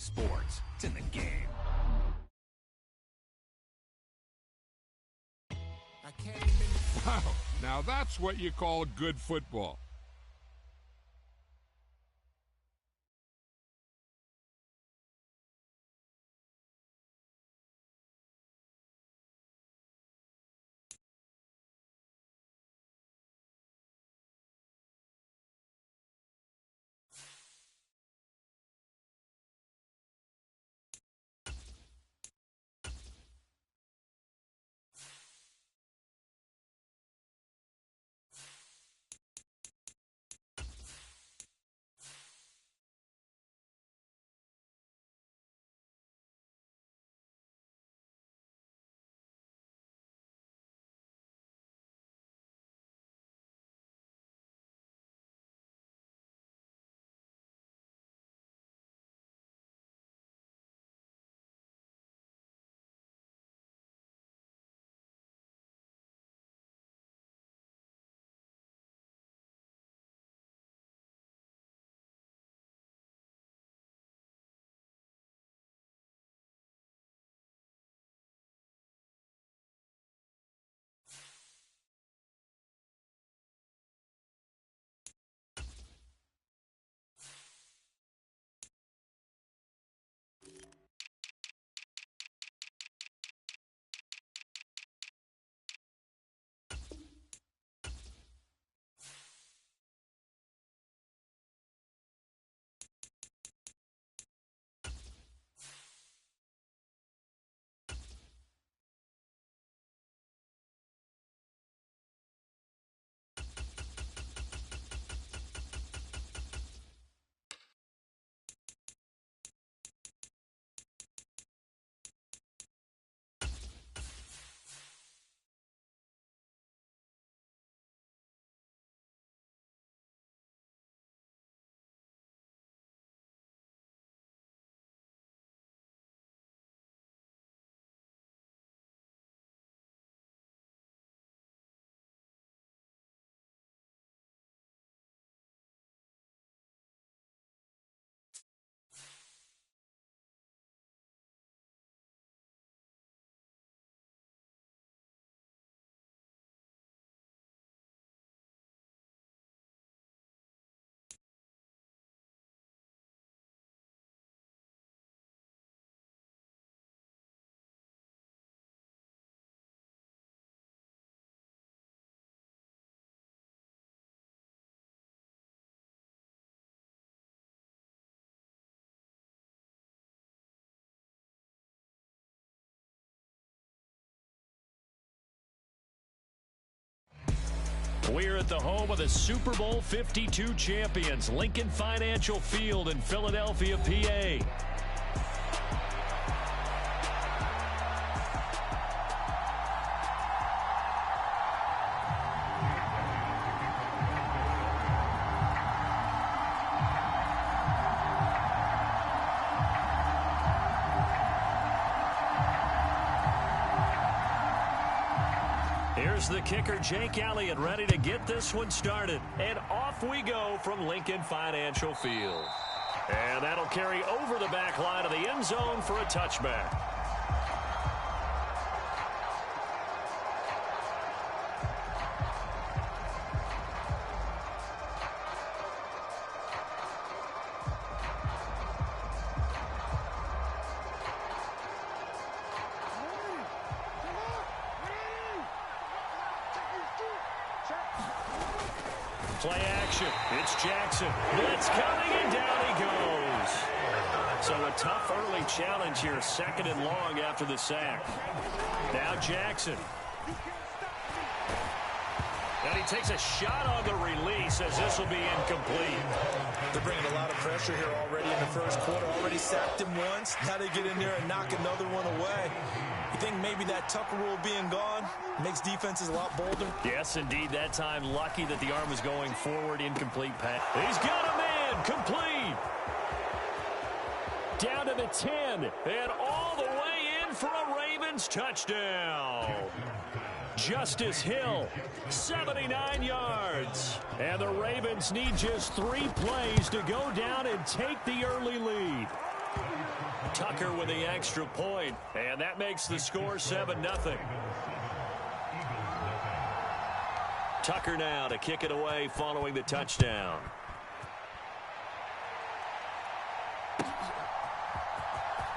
Sports. It's in the game. Wow, now that's what you call good football. We're at the home of the Super Bowl 52 champions, Lincoln Financial Field in Philadelphia, PA. Here's the kicker, Jake Elliott, ready to get this one started. And off we go from Lincoln Financial Field. And that'll carry over the back line of the end zone for a touchback. Play action. It's Jackson. Blitz coming, and down he goes. So a tough early challenge here, 2nd and long after the sack. Now Jackson. And he takes a shot on the release as this will be incomplete. They're bringing a lot of pressure here already in the first quarter. Already sacked him once. Now they get in there and knock another one away. You think maybe that Tucker rule being gone makes defenses a lot bolder? Yes, indeed. That time, lucky that the arm was going forward. Incomplete pass. He's got a man. Complete. Down to the 10. And all the way in for a Ravens touchdown. Justice Hill, 79 yards. And the Ravens need just 3 plays to go down and take the early lead. Tucker with the extra point, and that makes the score 7-0. Tucker now to kick it away following the touchdown.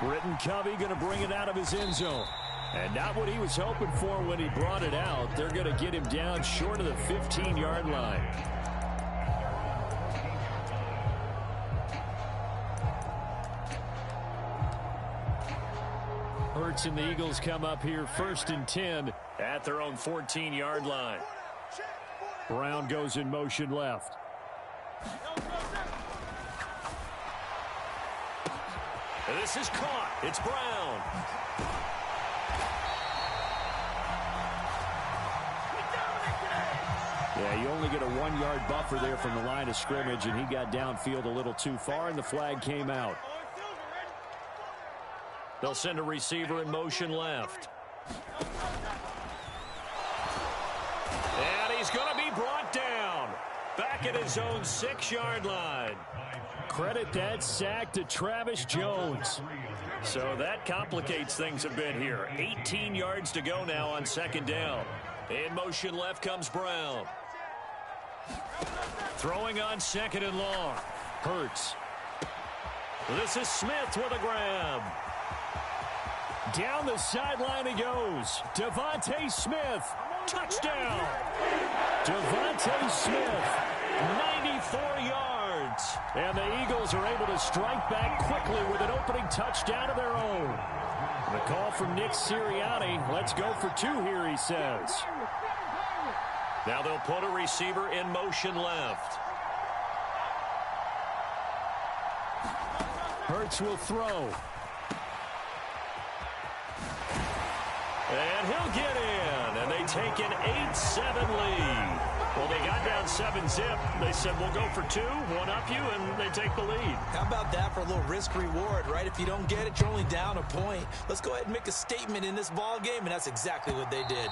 Britton Covey going to bring it out of his end zone. And not what he was hoping for when he brought it out. They're going to get him down short of the 15-yard line. Hurts and the Eagles come up here 1st and 10 at their own 14-yard line. Brown goes in motion left. This is caught. It's Brown. Yeah, you only get a 1-yard buffer there from the line of scrimmage, and he got downfield a little too far, and the flag came out. They'll send a receiver in motion left. And he's going to be brought down. Back at his own 6-yard line. Credit that sack to Travis Jones. So that complicates things a bit here. 18 yards to go now on 2nd down. In motion left comes Brown. Throwing on 2nd and long. Hurts. This is Smith with a grab. Down the sideline he goes. Devontae Smith. Touchdown. Devontae Smith. 94 yards. And the Eagles are able to strike back quickly with an opening touchdown of their own. The call from Nick Sirianni. Let's go for 2 here, he says. Now they'll put a receiver in motion left. Hurts will throw. And he'll get in. And they take an 8-7 lead. Well, they got down 7-zip. They said, we'll go for 2, 1 up you, and they take the lead. How about that for a little risk-reward, right? If you don't get it, you're only down a point. Let's go ahead and make a statement in this ball game, and that's exactly what they did.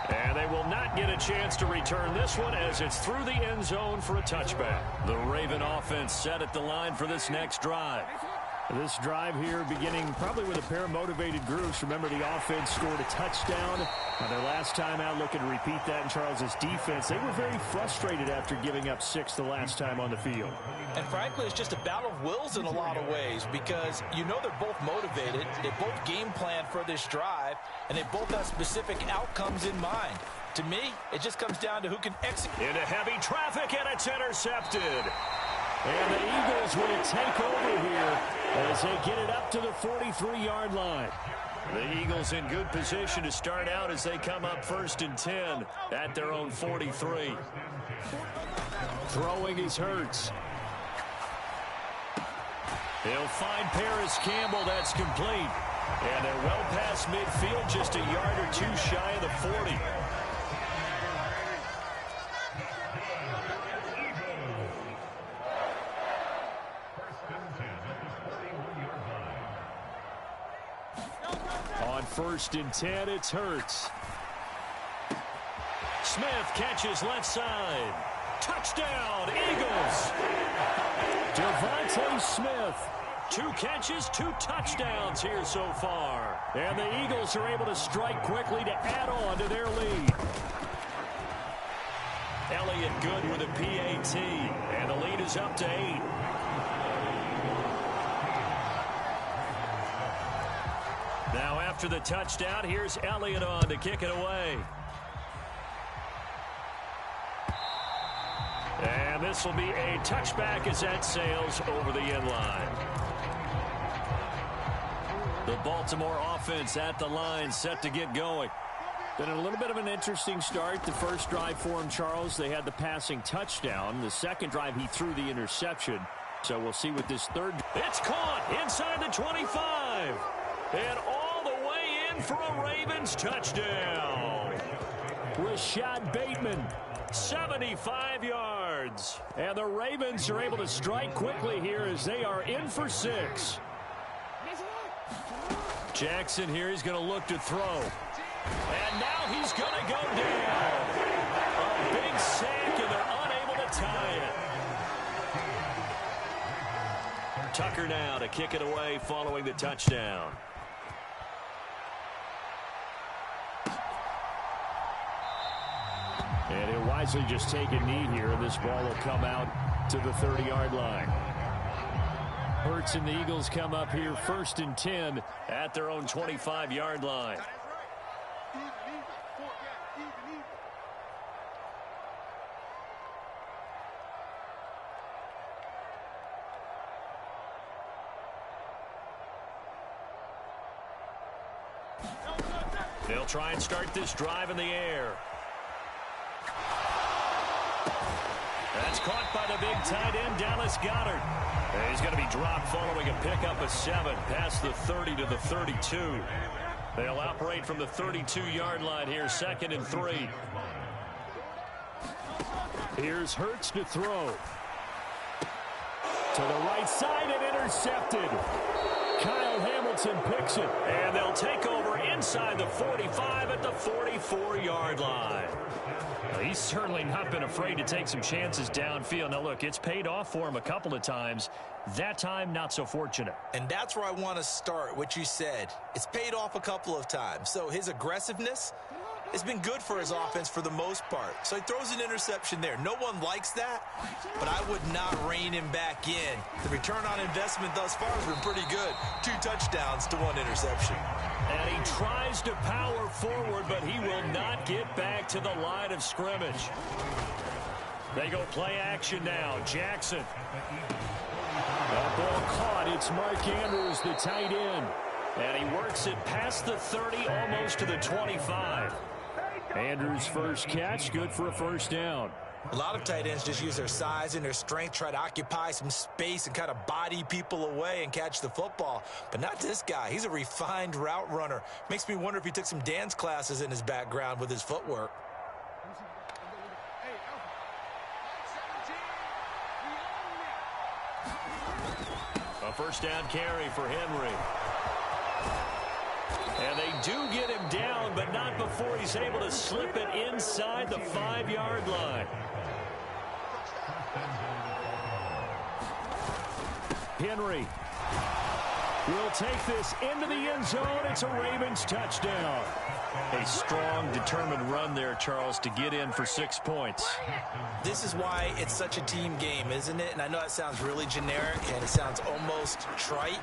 And they will not get a chance to return this one as it's through the end zone for a touchback. The Raven offense set at the line for this next drive. This drive here beginning probably with a pair of motivated groups. Remember, the offense scored a touchdown. Their last time out, looking to repeat that in Charles's defense. They were very frustrated after giving up 6 the last time on the field. And frankly, it's just a battle of wills in a lot of ways because you know they're both motivated. They both game plan for this drive, and they both have specific outcomes in mind. To me, it just comes down to who can execute. Into heavy traffic, and it's intercepted. And the Eagles will take over here as they get it up to the 43-yard line. The Eagles in good position to start out as they come up 1st and 10 at their own 43. Throwing is Hurts. He'll find Paris Campbell. That's complete. And they're well past midfield, just a yard or 2 shy of the 40. On 1st and 10, it's Hurts. Smith catches left side. Touchdown, Eagles. Devontae Smith. 2 catches, 2 touchdowns here so far. And the Eagles are able to strike quickly to add on to their lead. Elliott good with a PAT. And the lead is up to 8. Now after the touchdown, here's Elliott on to kick it away. And this will be a touchback as that sails over the end line. The Baltimore offense at the line set to get going. Been a little bit of an interesting start. The first drive for him, Charles, they had the passing touchdown. The second drive, he threw the interception. So we'll see what this third. It's caught inside the 25. And all the way in for a Ravens touchdown. Rashad Bateman, 75 yards. And the Ravens are able to strike quickly here as they are in for 6. Jackson here, he's going to look to throw. And now he's going to go down. A big sack, and they're unable to tie it. Tucker now to kick it away following the touchdown. And he'll wisely just take a knee here, and this ball will come out to the 30-yard line. Hurts and the Eagles come up here 1st and 10 at their own 25-yard line. They'll try and start this drive in the air. That's caught by the big tight end, Dallas Goedert. And he's going to be dropped following a pickup of 7 past the 30 to the 32. They'll operate from the 32-yard line here, 2nd and 3. Here's Hurts to throw. To the right side and intercepted. Kyle Hamilton picks it. And they'll take over inside the 45 at the 44-yard line. Well, he's certainly not been afraid to take some chances downfield. Now, look, it's paid off for him a couple of times. That time, not so fortunate. And that's where I want to start, what you said. It's paid off a couple of times. So his aggressiveness has been good for his offense for the most part. So he throws an interception there. No one likes that, but I would not rein him back in. The return on investment thus far has been pretty good. 2 touchdowns to 1 interception. And he tries to power forward, but he will not get back to the line of scrimmage. They go play action now. Jackson. That ball caught. It's Mark Andrews, the tight end. And he works it past the 30, almost to the 25. Andrews' first catch, good for a 1st down. A lot of tight ends just use their size and their strength, try to occupy some space and kind of body people away and catch the football. But not this guy. He's a refined route runner. Makes me wonder if he took some dance classes in his background with his footwork. A 1st down carry for Henry. And they do get him down, but not before he's able to slip it inside the 5-yard line. Henry will take this into the end zone. It's a Ravens touchdown. A strong, determined run there, Charles, to get in for 6 points. This is why it's such a team game, isn't it? And I know it sounds really generic and it sounds almost trite,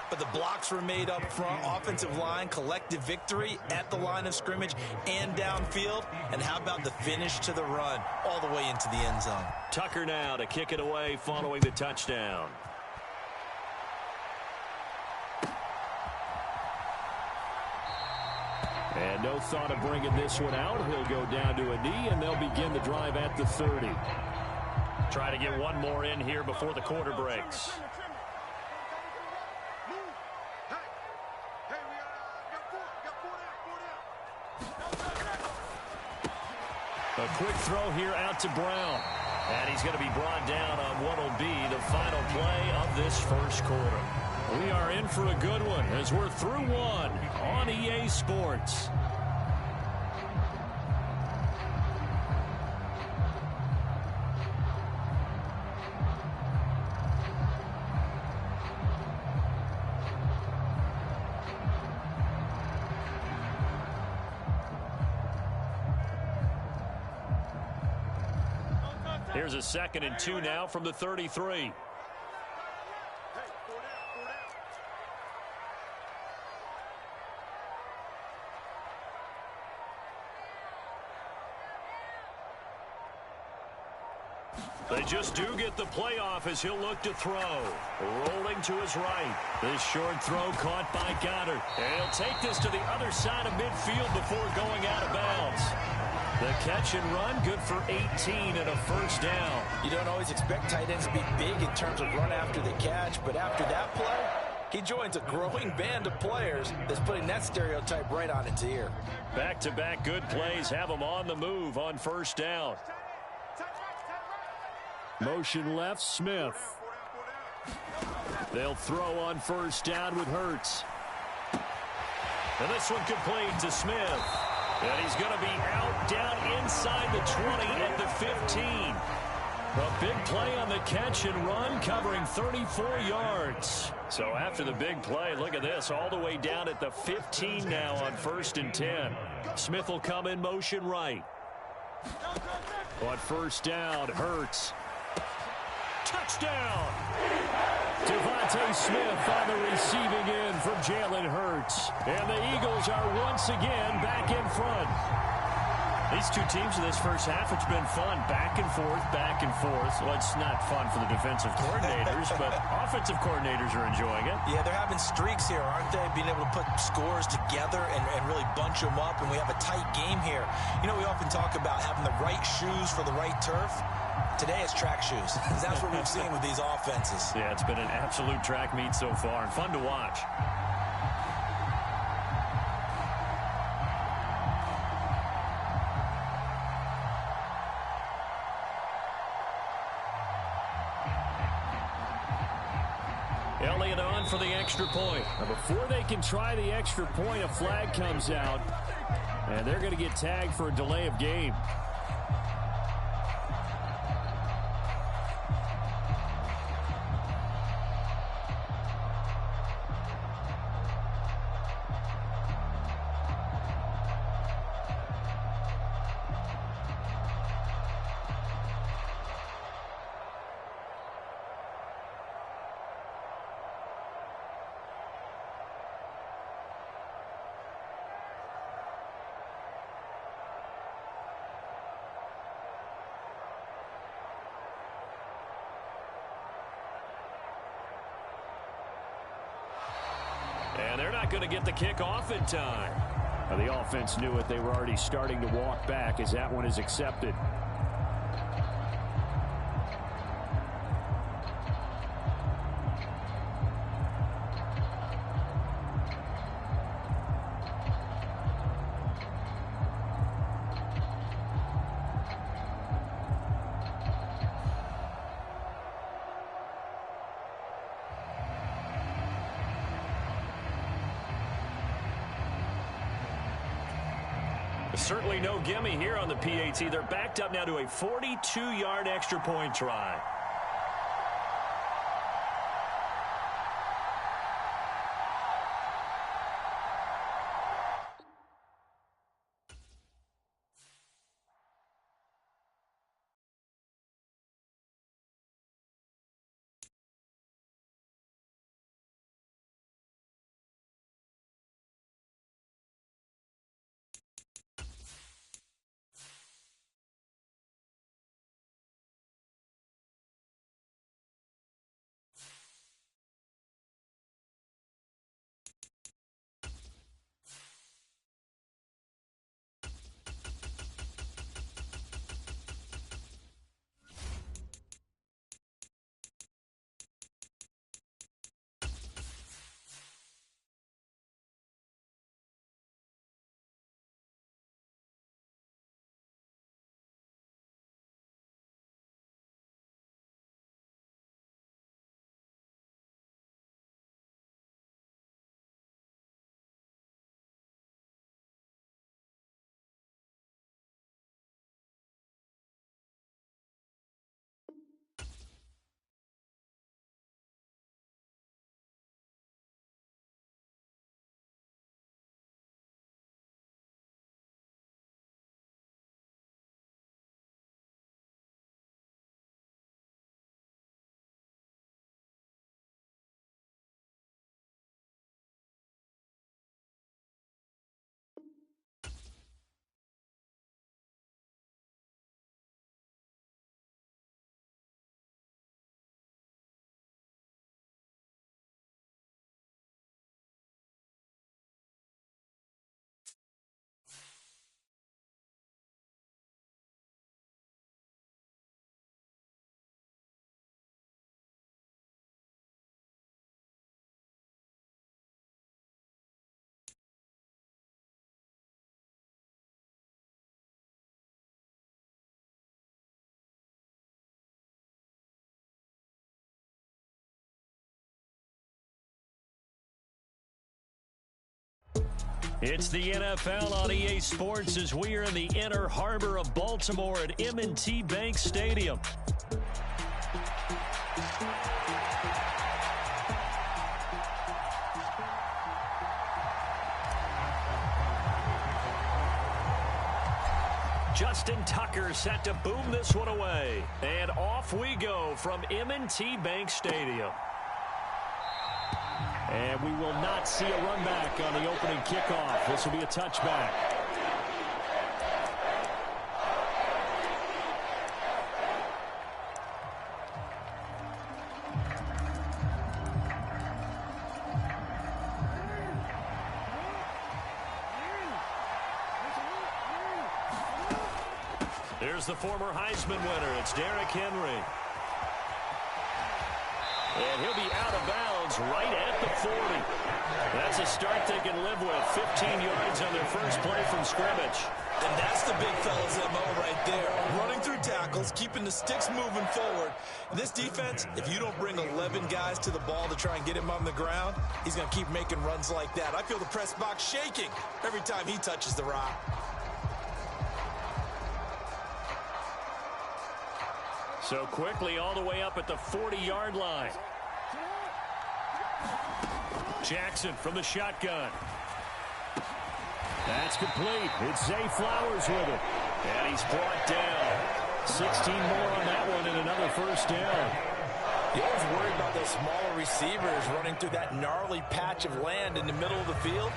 but the blocks were made up front, offensive line, collective victory at the line of scrimmage and downfield. And how about the finish to the run all the way into the end zone? Tucker now to kick it away following the touchdown. And no thought of bringing this one out. He'll go down to a knee, and they'll begin the drive at the 30. Try to get one more in here before the quarter breaks. A quick throw here out to Brown. And he's going to be brought down on what will be the final play of this 1st quarter. We are in for a good one as we're through 1 on EA Sports. Here's a 2nd and 2 now from the 33. They just do get the playoff as he'll look to throw. Rolling to his right. This short throw caught by Goddard. And he'll take this to the other side of midfield before going out of bounds. The catch and run, good for 18 and a 1st down. You don't always expect tight ends to be big in terms of run after the catch, but after that play, he joins a growing band of players that's putting that stereotype right on its ear. Back-to-back good plays have him on the move on 1st down. Motion left, Smith. They'll throw on 1st down with Hurts. And this one complete to Smith. And he's going to be out down inside the 20 at the 15. A big play on the catch and run, covering 34 yards. So after the big play, look at this, all the way down at the 15 now on 1st and 10. Smith will come in motion right. On 1st down, Hurts. Touchdown! Devontae Smith on the receiving end from Jalen Hurts. And the Eagles are once again back in front. These two teams in this first half, it's been fun. Back and forth, back and forth. Well, it's not fun for the defensive coordinators, but offensive coordinators are enjoying it. Yeah, they're having streaks here, aren't they? Being able to put scores together and really bunch them up, and we have a tight game here. You know, we often talk about having the right shoes for the right turf. Today it's track shoes. That's what we've seen with these offenses. Yeah, it's been an absolute track meet so far, and fun to watch. Elliott on for the extra point. Now before they can try the extra point, a flag comes out, and they're going to get tagged for a delay of game. And they're not going to get the kick off in time. Now, the offense knew it. They were already starting to walk back as that one is accepted. Certainly no gimme here on the PAT. They're backed up now to a 42-yard extra point try. It's the NFL on EA Sports as we are in the inner harbor of Baltimore at M&T Bank Stadium. Justin Tucker set to boom this one away. And off we go from M&T Bank Stadium. And we will not see a run back on the opening kickoff. This will be a touchback. Here's the former Heisman winner. It's Derrick Henry. And he'll be out of bounds right at the 40. That's a start they can live with. 15 yards on their first play from scrimmage. And that's the big fella's MO right there. Running through tackles, keeping the sticks moving forward. This defense, if you don't bring 11 guys to the ball to try and get him on the ground, he's going to keep making runs like that. I feel the press box shaking every time he touches the rock. So quickly all the way up at the 40-yard line. Jackson from the shotgun. That's complete. It's Zay Flowers with it. And he's brought down. 16 more on that one and another first down. You always worry about those smaller receivers running through that gnarly patch of land in the middle of the field.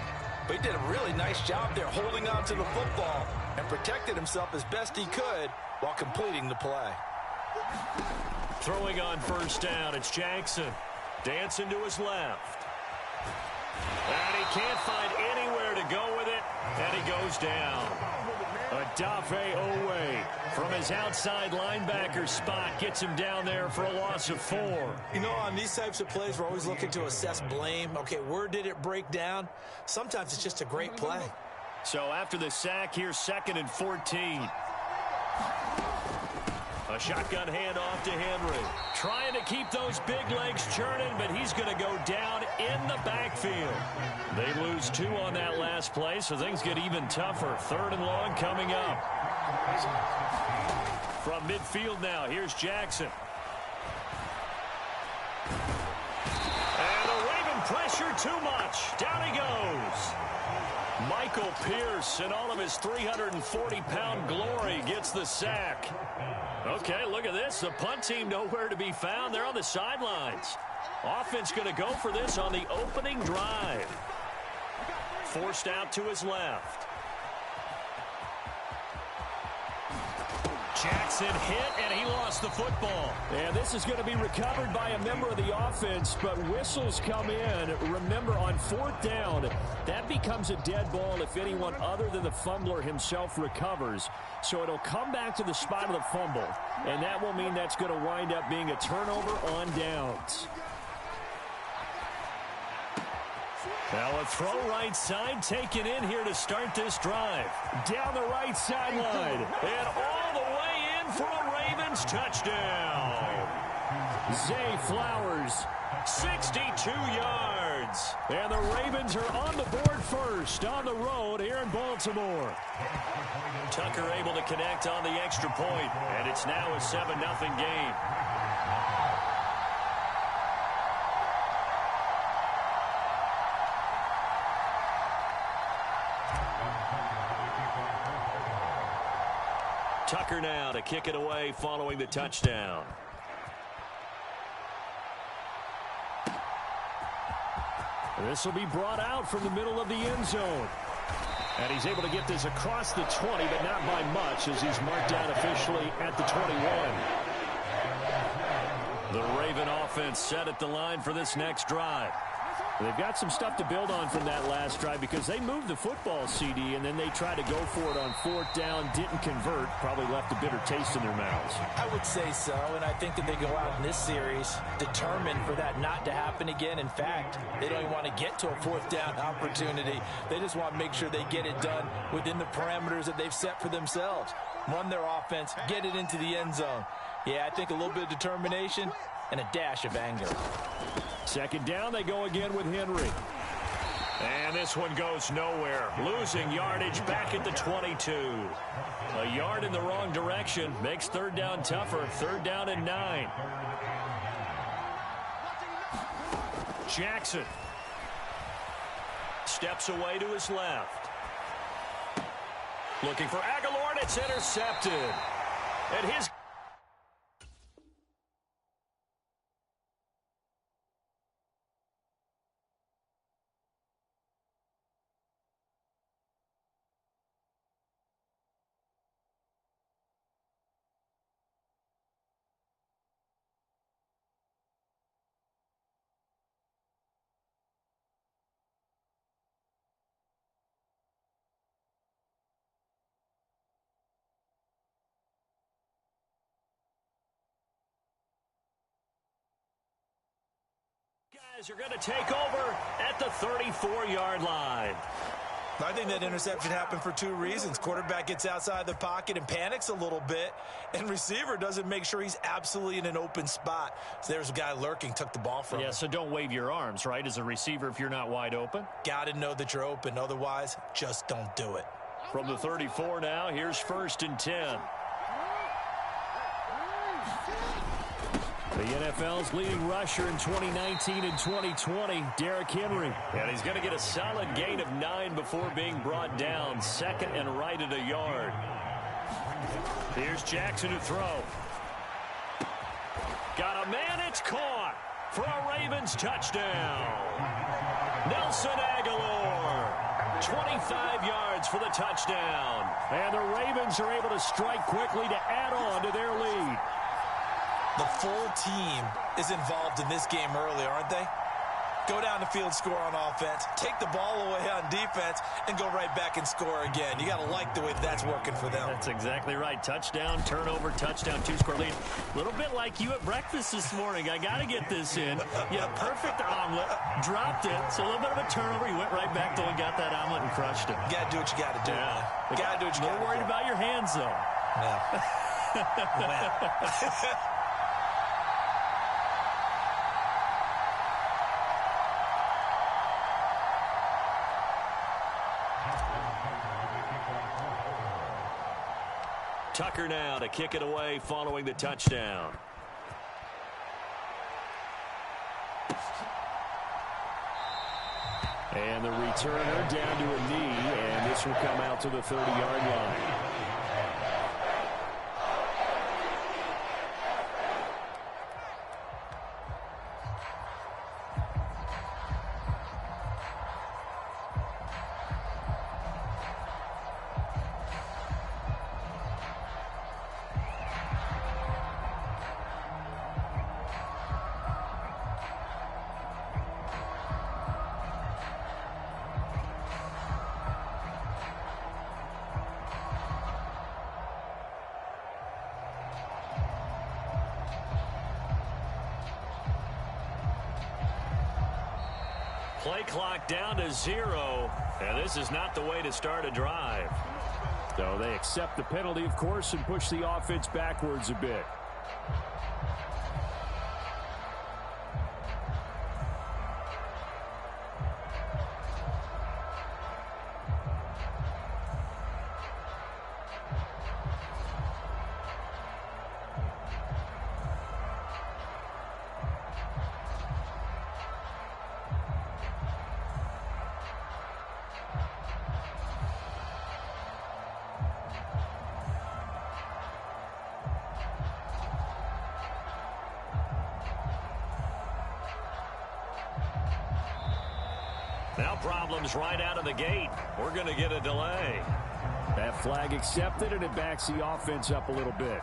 But he did a really nice job there holding on to the football and protected himself as best he could while completing the play. Throwing on first down, it's Jackson. Dancing to his left. And he can't find anywhere to go with it, and he goes down. Odafe Owe from his outside linebacker spot gets him down there for a loss of 4. You know, on these types of plays, we're always looking to assess blame. Okay, where did it break down? Sometimes it's just a great play. So after the sack, here's 2nd and 14. A shotgun handoff to Henry. Trying to keep those big legs churning, but he's going to go down in the backfield. They lose 2 on that last play, so things get even tougher. 3rd and long coming up. From midfield now, here's Jackson. And the Raven pressure too much. Down he goes. Michael Pierce, in all of his 340-pound glory, gets the sack. Okay, look at this. The punt team nowhere to be found. They're on the sidelines. Offense going to go for this on the opening drive. Forced out to his left. Jackson hit, and he lost the football. And this is going to be recovered by a member of the offense, but whistles come in. Remember, on 4th down, that becomes a dead ball if anyone other than the fumbler himself recovers. So it'll come back to the spot of the fumble, and that will mean that's going to wind up being a turnover on downs. Now a throw right side taken in here to start this drive. Down the right sideline. And all the way in for a Ravens touchdown. Zay Flowers. 62 yards. And the Ravens are on the board first on the road here in Baltimore. Tucker able to connect on the extra point, and it's now a 7-0 game. Tucker now to kick it away following the touchdown. This will be brought out from the middle of the end zone. And he's able to get this across the 20, but not by much, as he's marked down officially at the 21. The Raven offense set at the line for this next drive. They've got some stuff to build on from that last drive because they moved the football, CD, and then they tried to go for it on 4th down, didn't convert, probably left a bitter taste in their mouths. I would say so, and I think that they go out in this series determined for that not to happen again. In fact, they don't even want to get to a 4th down opportunity. They just want to make sure they get it done within the parameters that they've set for themselves. Run their offense, get it into the end zone. Yeah, I think a little bit of determination and a dash of anger. 2nd down, they go again with Henry. And this one goes nowhere. Losing yardage back at the 22. A yard in the wrong direction makes third down tougher. Third down and 9. Jackson steps away to his left. Looking for Aguilar, and it's intercepted. And his guys are going to take over at the 34-yard line. I think that interception happened for two reasons. Quarterback gets outside the pocket and panics a little bit, and receiver doesn't make sure he's absolutely in an open spot. So there's a guy lurking, took the ball from him. Yeah, so don't wave your arms, right, as a receiver if you're not wide open. Got to know that you're open. Otherwise, just don't do it. From the 34 now, here's 1st and 10. The NFL's leading rusher in 2019 and 2020, Derrick Henry. And he's going to get a solid gain of 9 before being brought down. 2nd and right at a yard. Here's Jackson to throw. Got a man, it's caught for a Ravens touchdown. Nelson Aguilar, 25 yards for the touchdown. And the Ravens are able to strike quickly to add on to their lead. The full team is involved in this game early, aren't they? Go down the field, score on offense, take the ball away on defense, and go right back and score again. You got to like the way that's working for them. That's exactly right. Touchdown, turnover, touchdown, 2-score lead. A little bit like you at breakfast this morning. I got to get this in. You had a perfect omelet, dropped it. So a little bit of a turnover. You went right back to and got that omelet and crushed it. You got to do what you got to do. Yeah. You got to do what you got to do. Not worried about your hands, though. Yeah. Tucker now to kick it away following the touchdown. And the returner down to a knee, and this will come out to the 30-yard line. Play clock down to 0, and this is not the way to start a drive. So they accept the penalty, of course, and push the offense backwards a bit. Now problems right out of the gate. We're going to get a delay. That flag accepted, and it backs the offense up a little bit.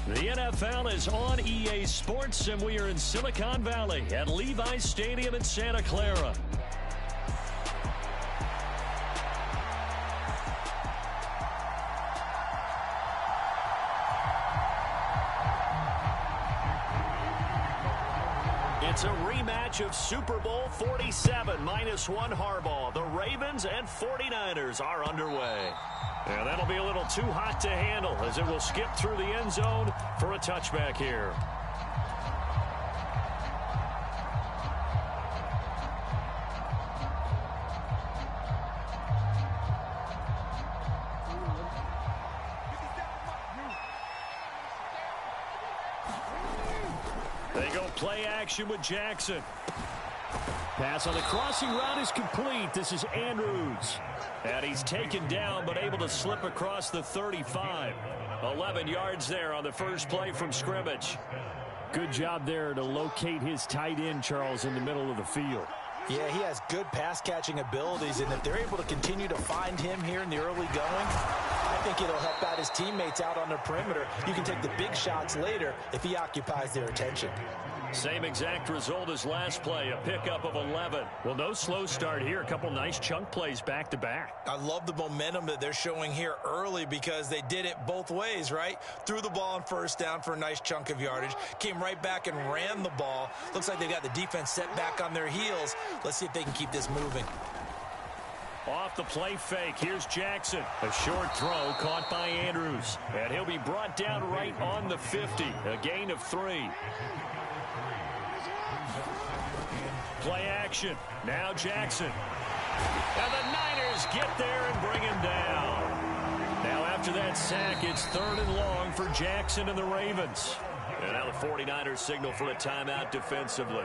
The NFL is on EA Sports, and we are in Silicon Valley at Levi's Stadium in Santa Clara. It's a rematch of Super Bowl 47, -1 Harbaugh. The Ravens and 49ers are underway. And that'll be a little too hot to handle as it will skip through the end zone for a touchback here. They go play action with Jackson. Pass on the crossing route is complete. This is Andrews. And he's taken down but able to slip across the 35. 11 yards there on the first play from scrimmage. Good job there to locate his tight end, Charles, in the middle of the field. Yeah, he has good pass-catching abilities, and if they're able to continue to find him here in the early going, I think it'll help out his teammates out on the perimeter. You can take the big shots later if he occupies their attention. Same exact result as last play, a pickup of 11. Well, no slow start here. A couple nice chunk plays back-to-back. I love the momentum that they're showing here early because they did it both ways, right? Threw the ball on first down for a nice chunk of yardage. Came right back and ran the ball. Looks like they've got the defense set back on their heels. Let's see if they can keep this moving. Off the play fake, here's Jackson. A short throw caught by Andrews. And he'll be brought down right on the 50. A gain of 3. Play action. Now Jackson. And the Niners get there and bring him down. Now after that sack, it's 3rd and long for Jackson and the Ravens. And now the 49ers signal for a timeout defensively.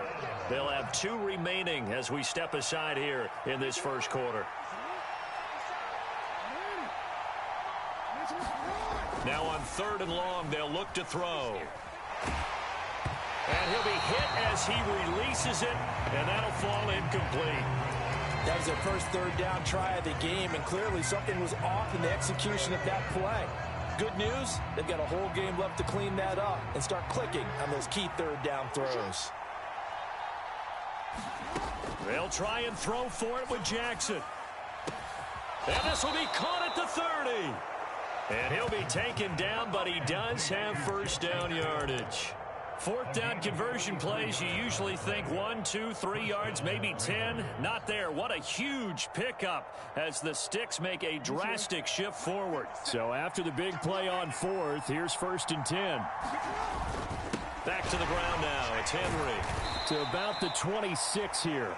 They'll have 2 remaining as we step aside here in this first quarter. Now on 3rd and long, they'll look to throw. And he'll be hit as he releases it, and that'll fall incomplete. That was their first 3rd down try of the game, and clearly something was off in the execution of that play. Good news, they've got a whole game left to clean that up and start clicking on those key 3rd down throws. They'll try and throw for it with Jackson. And this will be caught at the 30. And he'll be taken down, but he does have first down yardage. 4th down conversion plays, you usually think 1, 2, 3 yards, maybe 10. Not there. What a huge pickup as the Sticks make a drastic shift forward. So after the big play on 4th, here's 1st and 10. Back to the ground now. It's Henry. To about the 26 here.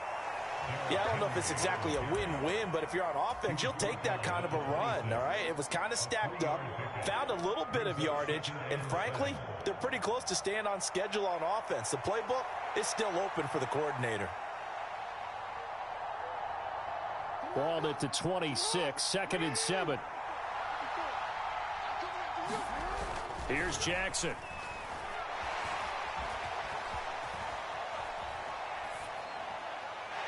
Yeah, I don't know if it's exactly a win-win, but if you're on offense, you'll take that kind of a run, all right? It was kind of stacked up, found a little bit of yardage, and frankly, they're pretty close to staying on schedule on offense. The playbook is still open for the coordinator. Ball at the 26, 2nd and 7. Here's Jackson.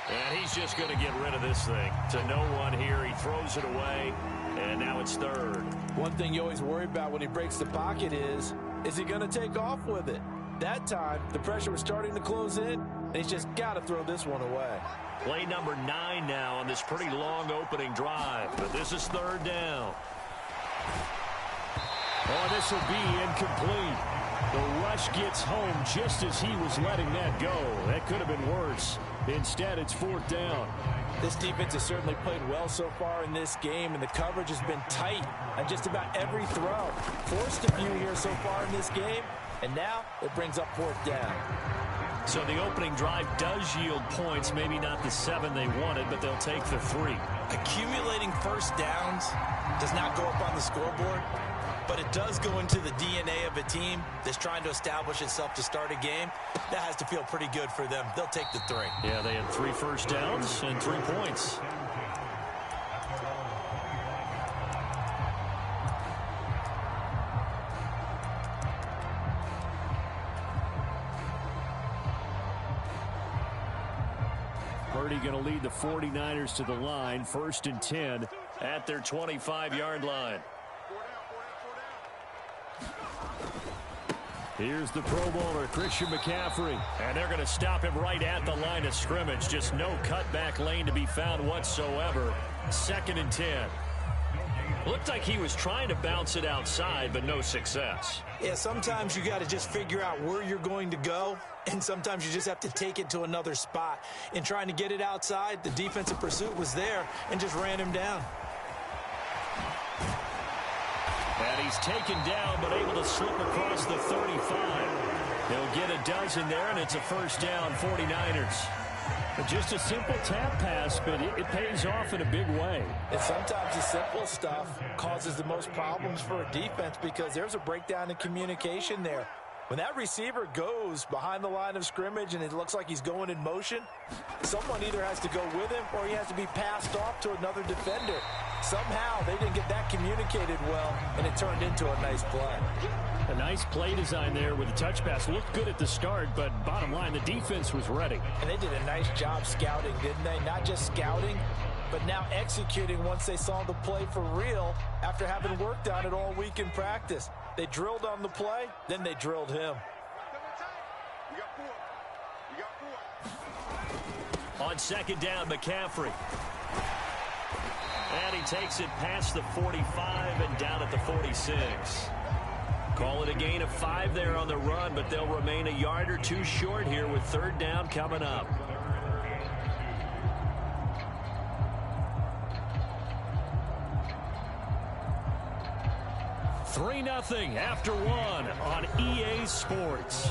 And he's just going to get rid of this thing. To no one here, he throws it away, and now it's 3rd. One thing you always worry about when he breaks the pocket is he going to take off with it? That time, the pressure was starting to close in, and he's just got to throw this one away. Play number 9 now on this pretty long opening drive, but this is 3rd down. Oh, this will be incomplete. The rush gets home just as he was letting that go. That could have been worse. Instead, it's 4th down. This defense has certainly played well so far in this game, and the coverage has been tight on just about every throw. Forced a few here so far in this game, and now it brings up 4th down. So the opening drive does yield points, maybe not the 7 they wanted, but they'll take the 3. Accumulating first downs does not go up on the scoreboard, but it does go into the DNA of a team that's trying to establish itself to start a game. That has to feel pretty good for them. They'll take the 3. Yeah, they had 3 first downs and 3 points. Purdy going to lead the 49ers to the line. 1st and 10 at their 25-yard line. Here's the Pro Bowler, Christian McCaffrey. And they're going to stop him right at the line of scrimmage. Just no cutback lane to be found whatsoever. 2nd and 10. Looked like he was trying to bounce it outside, but no success. Yeah, sometimes you got to just figure out where you're going to go, and sometimes you just have to take it to another spot. In trying to get it outside, the defensive pursuit was there and just ran him down. And he's taken down, but able to slip across the 35. He'll get a dozen there, and it's a first down, 49ers. But just a simple tap pass, but it pays off in a big way. And sometimes the simple stuff causes the most problems for a defense because there's a breakdown in communication there. When that receiver goes behind the line of scrimmage and it looks like he's going in motion, someone either has to go with him or he has to be passed off to another defender. Somehow they didn't get that communicated well, and it turned into a nice play. A nice play design there with the touch pass. Looked good at the start, but bottom line, the defense was ready. And they did a nice job scouting, didn't they? Not just scouting, but now executing once they saw the play for real after having worked on it all week in practice. They drilled on the play, then they drilled him. On 2nd down, McCaffrey. And he takes it past the 45 and down at the 46. Call it a gain of 5 there on the run, but they'll remain a yard or two short here with 3rd down coming up. Three 3-0 after 1 on EA Sports.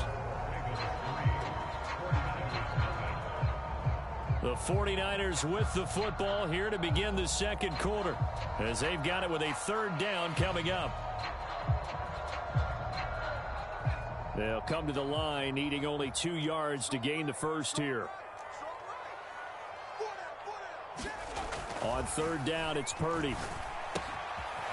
The 49ers with the football here to begin the 2nd quarter, as they've got it with a 3rd down coming up. They'll come to the line, needing only 2 yards to gain the first here. On 3rd down, it's Purdy.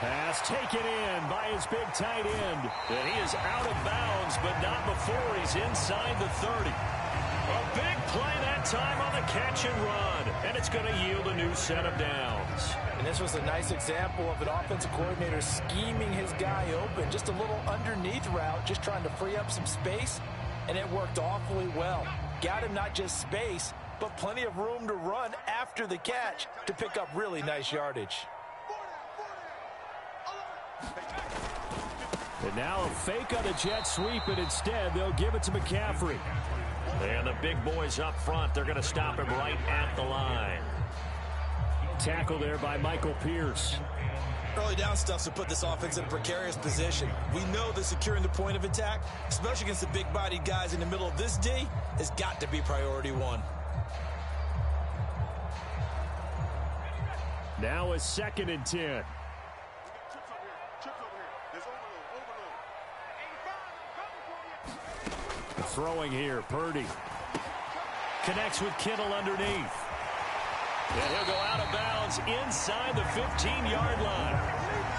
Pass taken in by his big tight end. And he is out of bounds, but not before he's inside the 30. A big play that time on the catch and run. And it's going to yield a new set of downs. And this was a nice example of an offensive coordinator scheming his guy open. Just a little underneath route, just trying to free up some space. And it worked awfully well. Got him not just space, but plenty of room to run after the catch to pick up really nice yardage. And now a fake on the jet sweep, and instead they'll give it to McCaffrey. And the big boys up front, they're going to stop him right at the line. Tackle there by Michael Pierce. Early down stuff to put this offense in a precarious position. We know that securing the point of attack, especially against the big-bodied guys in the middle of this D, has got to be priority 1. Now a 2nd and 10. Throwing here, Purdy. Connects with Kittle underneath. And he'll go out of bounds inside the 15-yard line.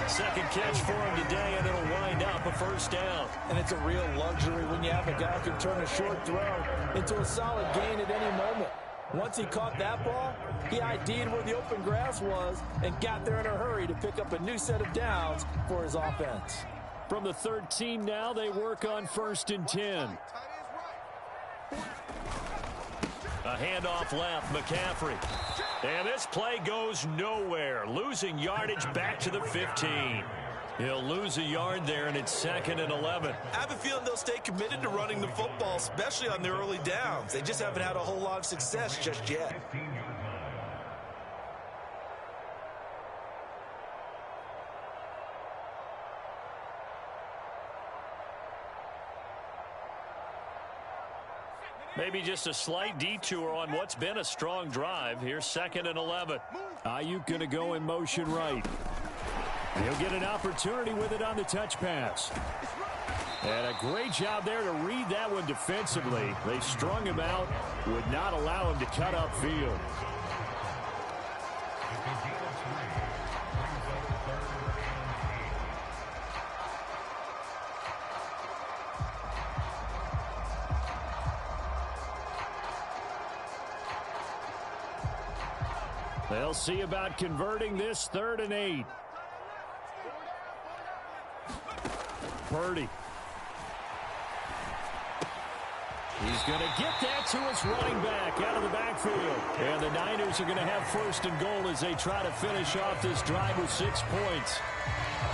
2nd catch for him today, and it'll wind up a first down. And it's a real luxury when you have a guy who can turn a short throw into a solid gain at any moment. Once he caught that ball, he ID'd where the open grass was and got there in a hurry to pick up a new set of downs for his offense. From the 13 now, they work on 1st and 10. A handoff left, McCaffrey. And this play goes nowhere. Losing yardage back to the 15. He'll lose a yard there, and it's 2nd and 11. I have a feeling they'll stay committed to running the football, especially on their early downs. They just haven't had a whole lot of success just yet. Maybe just a slight detour on what's been a strong drive. Here's 2nd and 11. Ayuk going to go in motion right. He'll get an opportunity with it on the touch pass. And a great job there to read that one defensively. They strung him out, would not allow him to cut upfield. They'll see about converting this 3rd and 8. Purdy. He's going to get that to his running back out of the backfield. And the Niners are going to have first and goal as they try to finish off this drive with 6 points.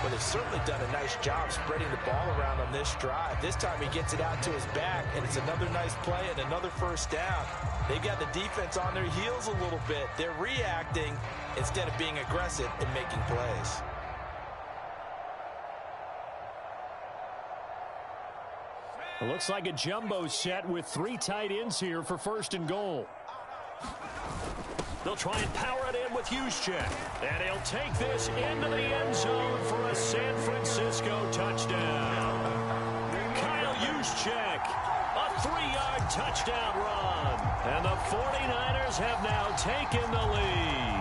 Well, they've certainly done a nice job spreading the ball around on this drive. This time he gets it out to his back, and it's another nice play and another first down. They've got the defense on their heels a little bit. They're reacting instead of being aggressive and making plays. It looks like a jumbo set with 3 tight ends here for first and goal. They'll try and power it in with Juszczyk. And he'll take this into the end zone for a San Francisco touchdown. Kyle Juszczyk, a 3-yard touchdown run. And the 49ers have now taken the lead.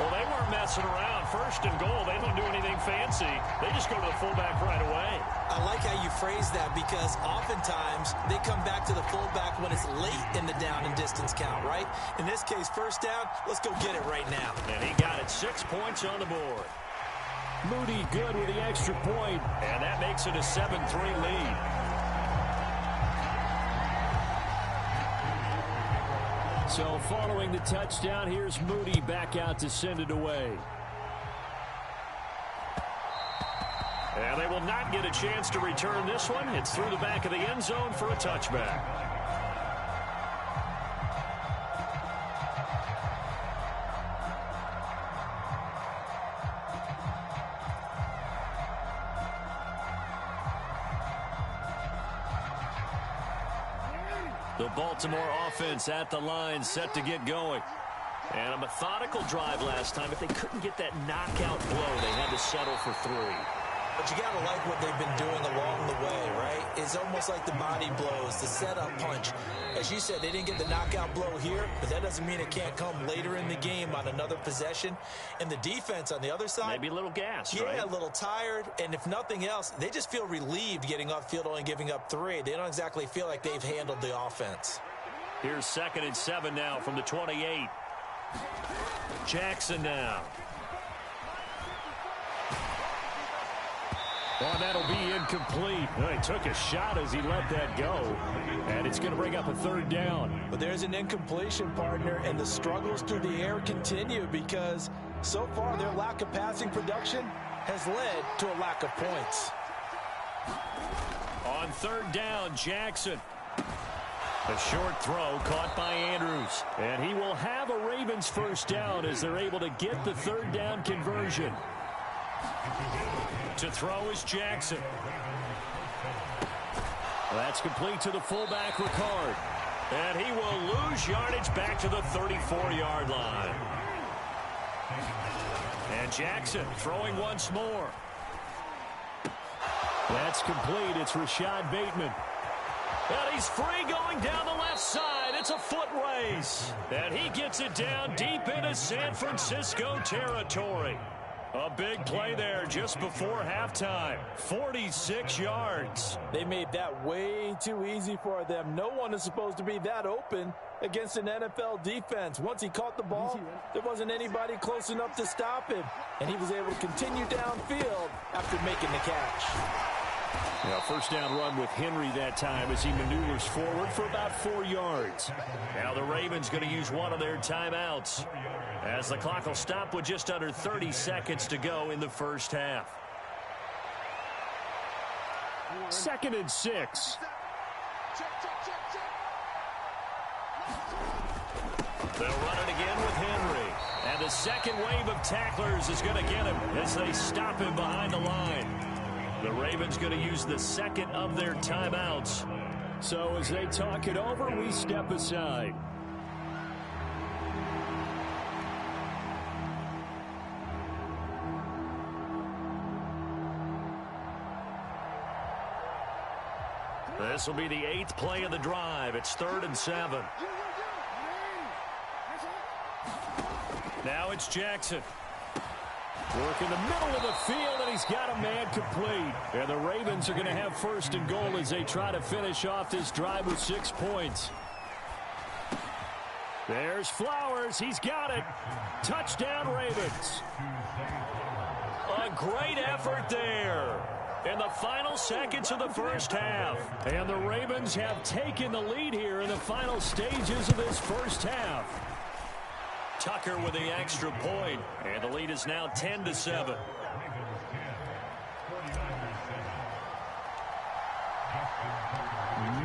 Well, they weren't messing around. First and goal, they don't do anything fancy. They just go to the fullback right away. I like how you phrase that because oftentimes they come back to the fullback when it's late in the down and distance count, right? In this case, first down, let's go get it right now. And he got it 6 points on the board. Moody good with the extra point. And that makes it a 7-3 lead. So following the touchdown, here's Moody back out to send it away. And they will not get a chance to return this one. It's through the back of the end zone for a touchback. The Baltimore offense at the line, set to get going. And a methodical drive last time, but they couldn't get that knockout blow. They had to settle for 3. But you got to like what they've been doing along the way, right? It's almost like the body blows, the setup punch. As you said, they didn't get the knockout blow here, but that doesn't mean it can't come later in the game on another possession. And the defense on the other side, maybe a little gassed, right? Yeah, a little tired. And if nothing else, they just feel relieved getting upfield, only giving up 3. They don't exactly feel like they've handled the offense. Here's 2nd and 7 now from the 28. Jackson now. Well, that'll be incomplete. Well, he took a shot as he let that go. And it's going to bring up a 3rd down. But there's an incompletion, partner, and the struggles through the air continue because so far their lack of passing production has led to a lack of points. On 3rd down, Jackson. A short throw caught by Andrews. And he will have a Ravens first down as they're able to get the 3rd down conversion. To throw is Jackson. That's complete to the fullback, Ricard. And he will lose yardage back to the 34-yard line. And Jackson throwing once more. That's complete. It's Rashad Bateman. And he's free going down the left side. It's a foot race. And he gets it down deep into San Francisco territory. A big play there just before halftime. 46 yards. They made that way too easy for them. No one is supposed to be that open against an NFL defense. Once he caught the ball, there wasn't anybody close enough to stop him. And he was able to continue downfield after making the catch. Yeah, first down run with Henry that time as he maneuvers forward for about 4 yards. Now the Ravens going to use one of their timeouts as the clock will stop with just under 30 seconds to go in the first half. 2nd and 6. They'll run it again with Henry. And the second wave of tacklers is going to get him as they stop him behind the line. The Ravens going to use the 2nd of their timeouts. So as they talk it over, we step aside. This will be the 8th play of the drive. It's 3rd and 7. Now it's Jackson. Work in the middle of the field, and he's got a man complete. And the Ravens are going to have first and goal as they try to finish off this drive with 6 points. There's Flowers. He's got it. Touchdown, Ravens. A great effort there. in the final seconds of the first half. And the Ravens have taken the lead here in the final stages of this first half. Tucker with the extra point, and the lead is now 10-7.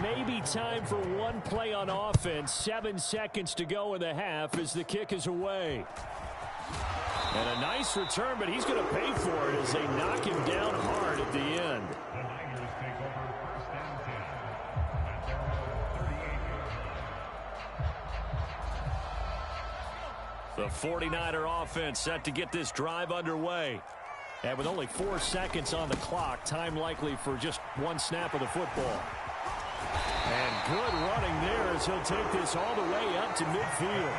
Maybe time for one play on offense. 7 seconds to go in the half as the kick is away. And a nice return, but he's going to pay for it as they knock him down hard at the end. The 49er offense set to get this drive underway. And with only 4 seconds on the clock, time likely for just one snap of the football. And good running there as he'll take this all the way up to midfield.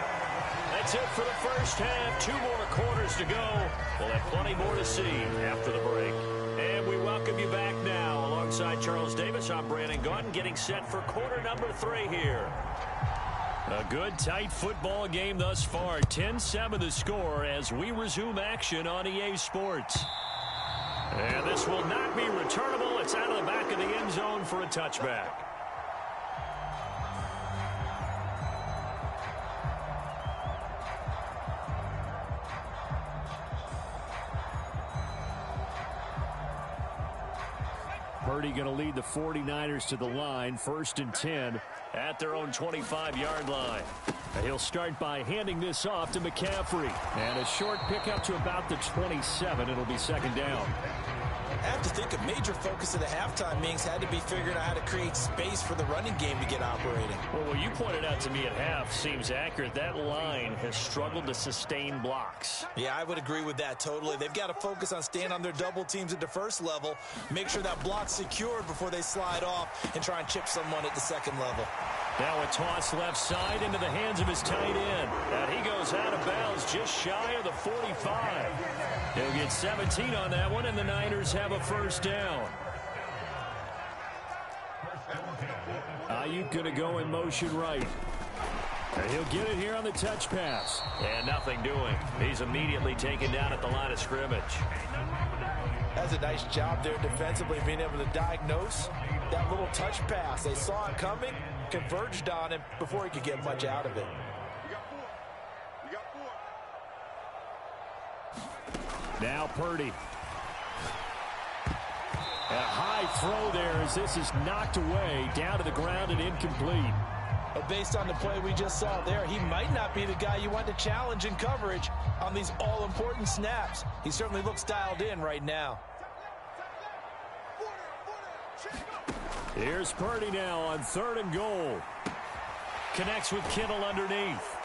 That's it for the first half. 2 more quarters to go. We'll have plenty more to see after the break. And we welcome you back now. Alongside Charles Davis, I'm Brandon Gunn, getting set for quarter number 3 here. A good, tight football game thus far. 10-7 the score as we resume action on EA Sports. And this will not be returnable. It's out of the back of the end zone for a touchback. Purdy going to lead the 49ers to the line. 1st and 10 at their own 25-yard line. He'll start by handing this off to McCaffrey. And a short pickup to about the 27. It'll be 2nd down. I have to think a major focus of the halftime meetings had to be figuring out how to create space for the running game to get operating. Well, what you pointed out to me at half seems accurate. That line has struggled to sustain blocks. Yeah, I would agree with that totally. They've got to focus on staying on their double teams at the first level, make sure that block's secured before they slide off and try and chip someone at the second level. Now a toss left side into the hands of his tight end. And he goes out of bounds just shy of the 45. He'll get 17 on that one, and the Niners have a 1st down. Ayuk going to go in motion right. And he'll get it here on the touch pass. And nothing doing. He's immediately taken down at the line of scrimmage. That's a nice job there defensively, being able to diagnose that little touch pass. They saw it coming, converged on him before he could get much out of it. Now Purdy. A high throw there as this is knocked away, down to the ground and incomplete. But based on the play we just saw there, he might not be the guy you want to challenge in coverage on these all-important snaps. He certainly looks dialed in right now. Here's Purdy now on 3rd and goal. Connects with Kittle underneath.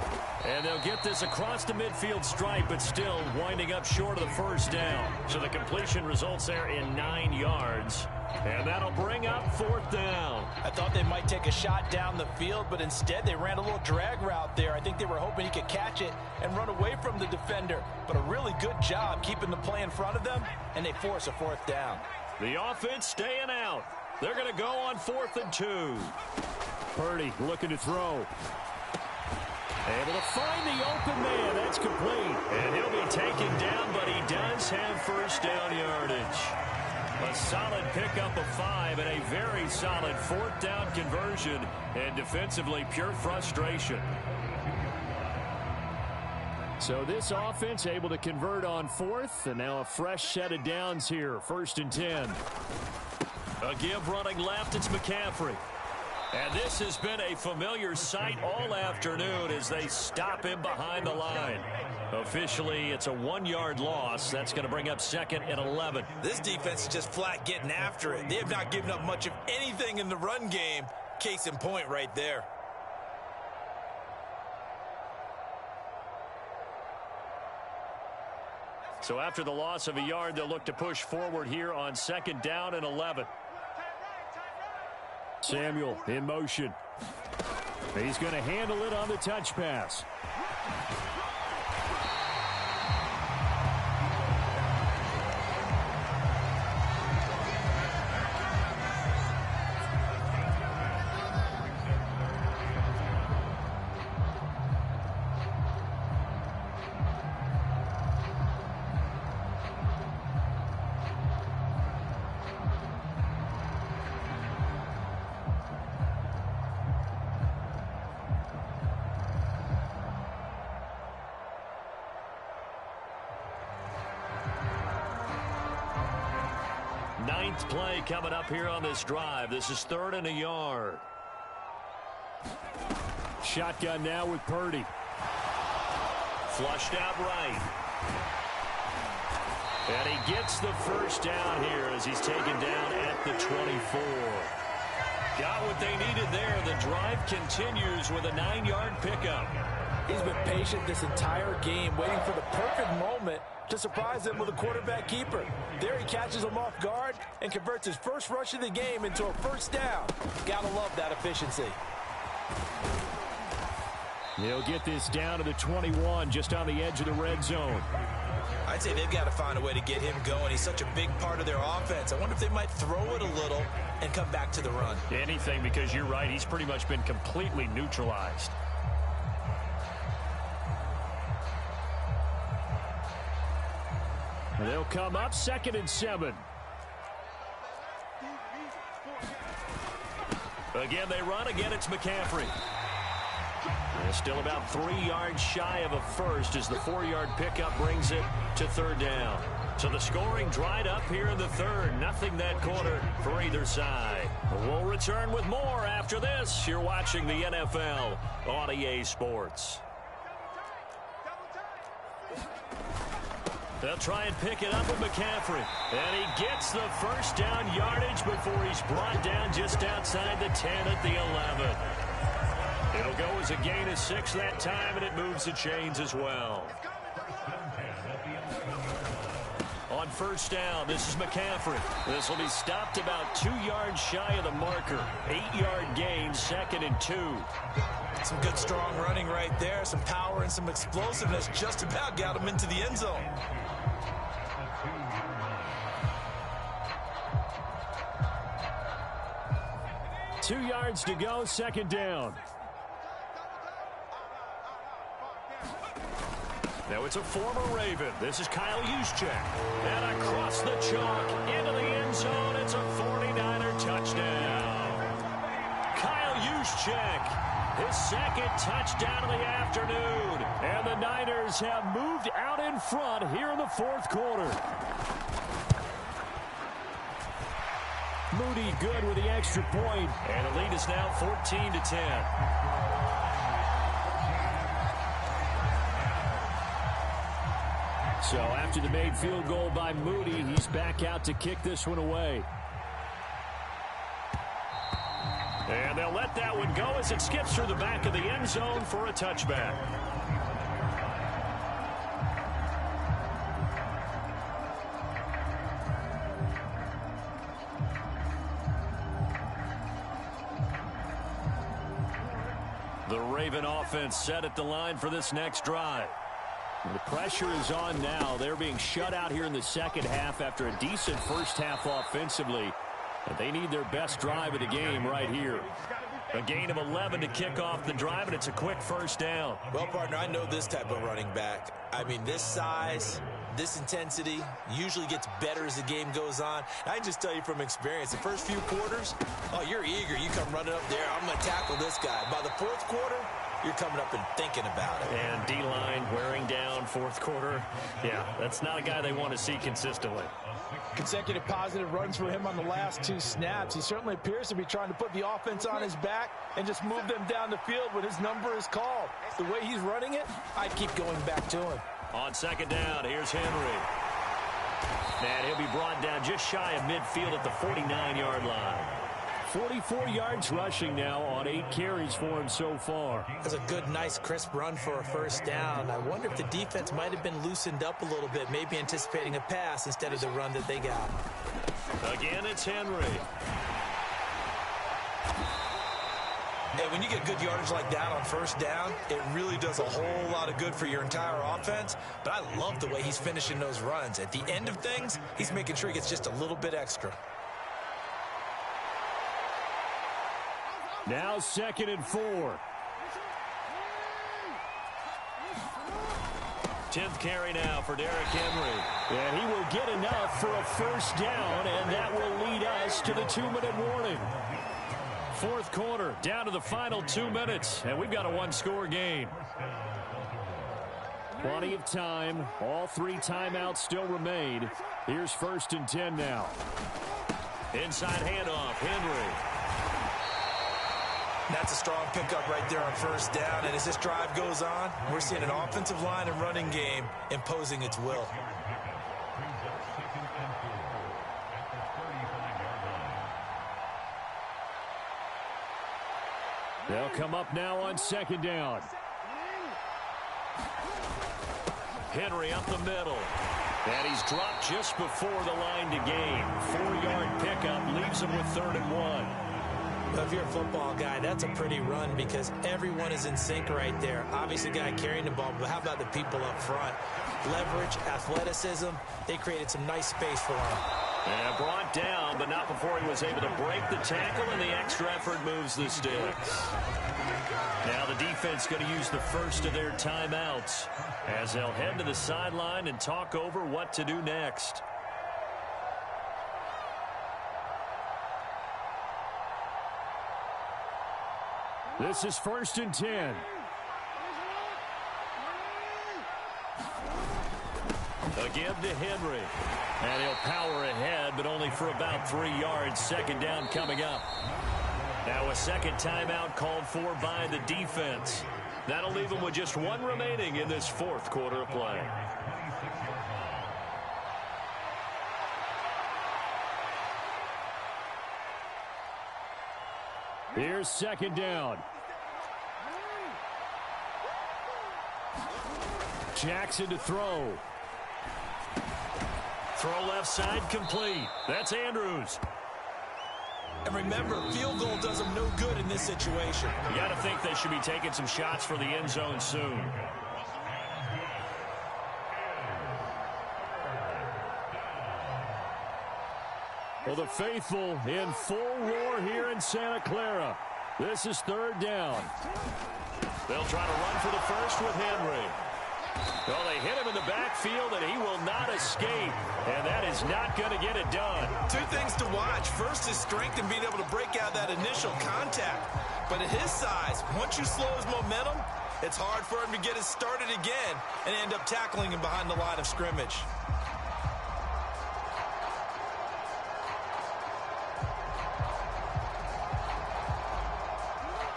And they'll get this across the midfield stripe, but still winding up short of the 1st down. So the completion results there in 9 yards. And that'll bring up 4th down. I thought they might take a shot down the field, but instead they ran a little drag route there. I think they were hoping he could catch it and run away from the defender. But a really good job keeping the play in front of them, and they force a 4th down. The offense staying out. They're going to go on 4th and 2. Purdy looking to throw. Able to find the open man. That's complete. And he'll be taken down, but he does have 1st down yardage. A solid pickup of 5 and a very solid 4th down conversion. And defensively, pure frustration. So this offense able to convert on 4th, and now a fresh set of downs here. 1st and 10. A give running left, it's McCaffrey. And this has been a familiar sight all afternoon as they stop him behind the line. Officially, it's a 1-yard loss. That's going to bring up 2nd and 11. This defense is just flat getting after it. They have not given up much of anything in the run game. Case in point right there. So after the loss of a yard, they'll look to push forward here on 2nd down and 11. Samuel in motion. He's going to handle it on the touch pass. 9th play coming up here on this drive. This is 3rd and a yard. Shotgun now with Purdy. Flushed out right. And he gets the first down here as he's taken down at the 24. Got what they needed there. The drive continues with a 9-yard pickup. He's been patient this entire game, waiting for the perfect moment to surprise them with a quarterback keeper. There he catches him off guard and converts his first rush of the game into a first down. Gotta love that efficiency. They'll get this down to the 21, just on the edge of the red zone. I'd say they've got to find a way to get him going. He's such a big part of their offense. I wonder if they might throw it a little and come back to the run. Anything, because you're right. He's pretty much been completely neutralized. They'll come up 2nd and 7. Again, they run. Again, it's McCaffrey. And still about 3 yards shy of a first as the 4-yard pickup brings it to 3rd down. So the scoring dried up here in the 3rd. Nothing that quarter for either side. We'll return with more after this. You're watching the NFL on EA Sports. They'll try and pick it up with McCaffrey. And he gets the first down yardage before he's brought down just outside the 10 at the 11. It'll go as a gain of 6 that time, and it moves the chains as well. On first down, this is McCaffrey. This will be stopped about 2 yards shy of the marker. 8-yard gain, 2nd and 2. Some good, strong running right there. Some power and some explosiveness. Just about got him into the end zone. Two yards to go, 2nd down. Now it's a former Raven. This is Kyle Juszczyk. And across the chalk into the end zone. It's a 49er touchdown. Kyle Juszczyk, his 2nd touchdown of the afternoon. And the Niners have moved out in front here in the 4th quarter. Moody good with the extra point. And the lead is now 14-10. So after the made field goal by Moody, he's back out to kick this one away. And they'll let that one go as it skips through the back of the end zone for a touchback. The Raven offense set at the line for this next drive. The pressure is on now. They're being shut out here in the 2nd half after a decent first half offensively. And they need their best drive of the game right here. A gain of 11 to kick off the drive, and it's a quick first down. Well, partner, I know this type of running back. I mean, this size, this intensity usually gets better as the game goes on. I can just tell you from experience, the first few quarters, oh, you're eager. You come running up there. I'm going to tackle this guy. By the 4th quarter, you're coming up and thinking about it. And D-line wearing down 4th quarter. Yeah, that's not a guy they want to see consistently. Consecutive positive runs for him on the last 2 snaps. He certainly appears to be trying to put the offense on his back and just move them down the field when his number is called. The way he's running it, I'd keep going back to him. On 2nd down, here's Henry. And he'll be brought down just shy of midfield at the 49-yard line. 44 yards rushing now on 8 carries for him so far. That's a good, nice, crisp run for a first down. I wonder if the defense might have been loosened up a little bit, maybe anticipating a pass instead of the run that they got. Again, it's Henry. And when you get good yardage like that on first down, it really does a whole lot of good for your entire offense. But I love the way he's finishing those runs. At the end of things, he's making sure he gets just a little bit extra. Now 2nd and 4. 10th carry now for Derrick Henry. And he will get enough for a first down, and that will lead us to the 2-minute warning. 4th quarter, down to the final 2 minutes, and we've got a 1-score game. Plenty of time. All 3 timeouts still remain. Here's 1st and 10 now. Inside handoff, Henry. That's a strong pickup right there on first down. And as this drive goes on, we're seeing an offensive line and running game imposing its will. They'll come up now on second down. Henry up the middle. And he's dropped just before the line to gain. 4-yard pickup leaves him with 3rd and 1. Well, if you're a football guy, that's a pretty run because everyone is in sync right there. Obviously, the guy carrying the ball, but how about the people up front? Leverage, athleticism, they created some nice space for him. And brought down, but not before he was able to break the tackle, and the extra effort moves the sticks. Now the defense going to use the first of their timeouts as they'll head to the sideline and talk over what to do next. This is 1st and 10. Again to Henry. And he'll power ahead, but only for about 3 yards. 2nd down coming up. Now a second timeout called for by the defense. That'll leave them with just 1 remaining in this 4th quarter of play. Here's 2nd down. Jackson to throw. Throw left side complete. That's Andrews. And remember, field goal does them no good in this situation. You got to think they should be taking some shots for the end zone soon. Well, the faithful in full roar here in Santa Clara. This is 3rd down. They'll try to run for the first with Henry. Well, they hit him in the backfield, and he will not escape. And that is not going to get it done. 2 things to watch. First, his strength and being able to break out that initial contact. But at his size, once you slow his momentum, it's hard for him to get it started again and end up tackling him behind the line of scrimmage.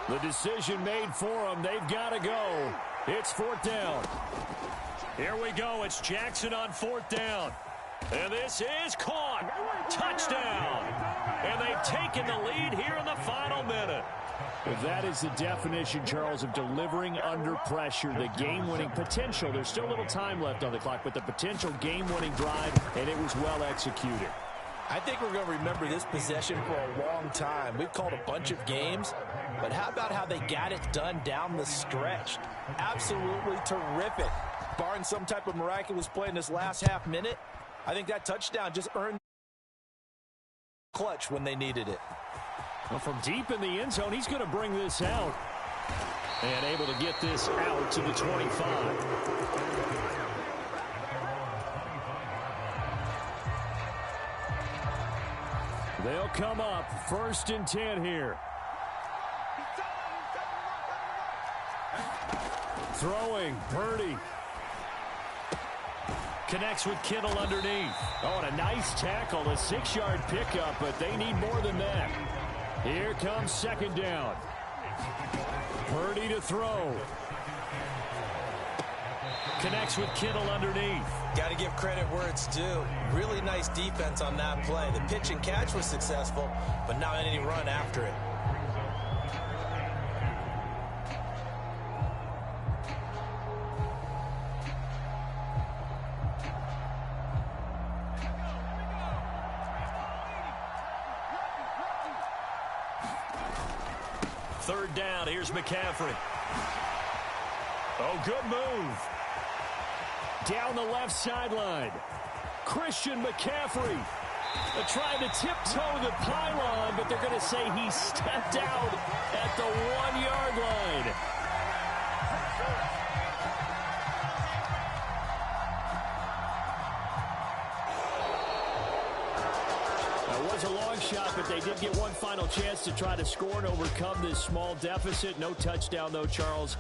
The decision made for them. They've got to go. It's 4th down. Here we go. It's Jackson on 4th down. And this is caught. Touchdown. And they've taken the lead here in the final minute. If that is the definition, Charles, of delivering under pressure, the game-winning potential. There's still a little time left on the clock, but the potential game-winning drive, and it was well executed. I think we're going to remember this possession for a long time. We've called a bunch of games, but how about how they got it done down the stretch? Absolutely terrific. Barring some type of miraculous play in this last half minute, I think that touchdown just earned clutch when they needed it. Well, from deep in the end zone, he's going to bring this out. And able to get this out to the 25. They'll come up 1st and 10 here. Throwing, Purdy. Connects with Kittle underneath. Oh, and a nice tackle, a 6-yard pickup, but they need more than that. Here comes 2nd down. Purdy to throw. Connects with Kittle underneath. Got to give credit where it's due. Really nice defense on that play. The pitch and catch was successful, but not any run after it. Third down, here's McCaffrey. Oh, good move. Down the left sideline. Christian McCaffrey trying to tiptoe the pylon, but they're going to say he stepped out at the 1-yard line. That was a long shot, but they did get one final chance to try to score and overcome this small deficit. No touchdown, though, Charles.